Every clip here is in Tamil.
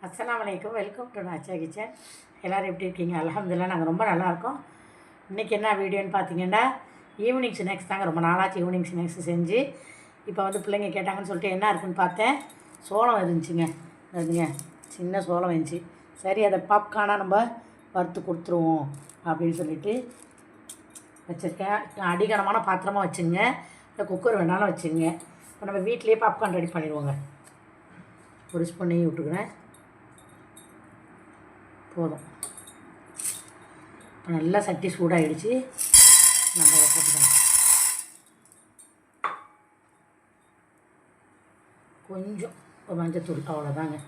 அஸ்ஸலாமு அலைக்கும். Welcome to Nacha kitchen. எல்லோரும் எப்படி இருக்கீங்க? அல்ஹம்துலில்லாஹ் நாங்கள் ரொம்ப நல்லாயிருக்கோம். இன்றைக்கி என்ன வீடியோன்னு பார்த்தீங்கன்னா, ஈவினிங் ஸ்நாக்ஸ் தாங்க. ரொம்ப நாளாச்சு ஈவினிங் ஸ்நாக்ஸ் செஞ்சு. இப்போ வந்து பிள்ளைங்க கேட்டாங்கன்னு சொல்லிட்டு என்ன இருக்குன்னு பார்த்தேன். சோளம் இருந்துச்சுங்க. அதுங்க சின்ன சோளம் இருந்துச்சு. சரி, அதை பாப்கார்னாக நம்ம வறுத்து கொடுத்துருவோம் அப்படின்னு சொல்லிட்டு வச்சுருக்கேன். அடிகனமான பாத்திரமாக வச்சுங்க, இந்த குக்கர் வேணாலும் வச்சுங்க. இப்போ நம்ம வீட்டிலேயே பாப்கார்ன் ரெடி பண்ணிடுவோங்க. ஒரு ஸ்பூன் நெய் விட்டுக்கிறேன், போதும். இப்போ நல்லா சட்டி சூடாகிடுச்சு, நம்ம போட்டுக்கலாம். கொஞ்சம் ஒரு மஞ்சத்தூள், அவ்வளோதாங்க.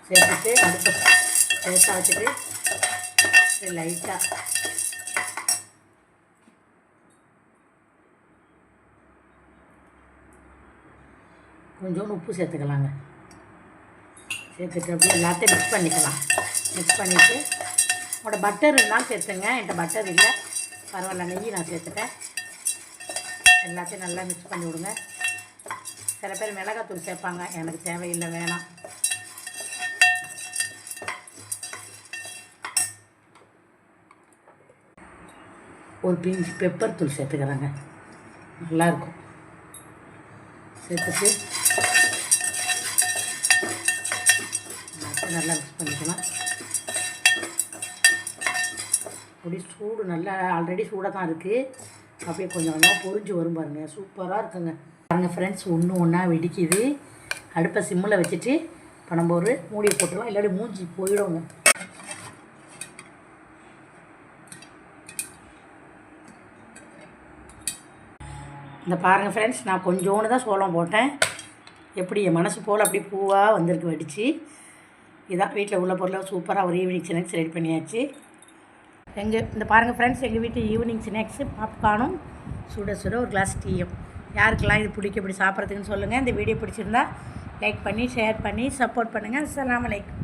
சேர்த்துட்டு அடுப்பு சேர்த்தா வச்சுட்டு லைட்டாக கொஞ்சோண்டு உப்பு சேர்த்துக்கலாங்க. சேர்த்துட்டு அப்படியே எல்லாத்தையும் மிக்ஸ் பண்ணிக்கலாம். மிக்ஸ் பண்ணிவிட்டு உங்களோட பட்டர் இருந்தாலும் சேர்த்துங்க. என்கிட்ட பட்டர் இல்லை, பரவாயில்ல, நெய் நான் சேர்த்துட்டேன். எல்லாத்தையும் நல்லா மிக்ஸ் பண்ணி விடுங்க. சில பேர் மிளகாத்தூள் சேர்ப்பாங்க, எனக்கு தேவையில்லை, வேணாம். ஒரு பிஞ்சு பெப்பர் தூள் சேர்த்துக்கிறேங்க, நல்லாயிருக்கும். சேர்த்துட்டு நல்லா மிக்ஸ் பண்ணிக்கலாம். அப்படி சூடு நல்லா ஆல்ரெடி சூடாக தான் இருக்குது. அப்படியே கொஞ்சம் கொஞ்சம் பொரிஞ்சு வரும் பாருங்க, சூப்பராக இருக்குங்க. பாருங்கள் ஃப்ரெண்ட்ஸ், ஒன்று ஒன்றா வெடிக்குது. அடுப்பை சிம்மில் வச்சுட்டு இப்போ நம்ம ஒரு மூடியை போட்டுருவோம், இல்லாட்டி மூஞ்சி போயிடுவோங்க. இந்த பாருங்கள் ஃப்ரெண்ட்ஸ், நான் கொஞ்சோண்டு தான் சோளம் போட்டேன். எப்படி என் மனசு போல் அப்படி பூவாக வந்திருக்கு வெடிச்சு. இதான் வீட்டில் உள்ள பொருளை சூப்பராக ஒரு ஈவினிங் ஸ்நாக்ஸ் ரெடி பண்ணியாச்சு. இந்த பாருங்கள் ஃப்ரெண்ட்ஸ், எங்கள் வீட்டு ஈவினிங் ஸ்நாக்ஸு பாப்கார்னும் சுட சுட ஒரு கிளாஸ் டீயும். யாருக்கெல்லாம் இது பிடிக்க இப்படி சாப்பிட்றதுக்குன்னு சொல்லுங்கள். இந்த வீடியோ பிடிச்சிருந்தா லைக் பண்ணி ஷேர் பண்ணி சப்போர்ட் பண்ணுங்கள். அஸ்ஸலாமு அலைக்கும்.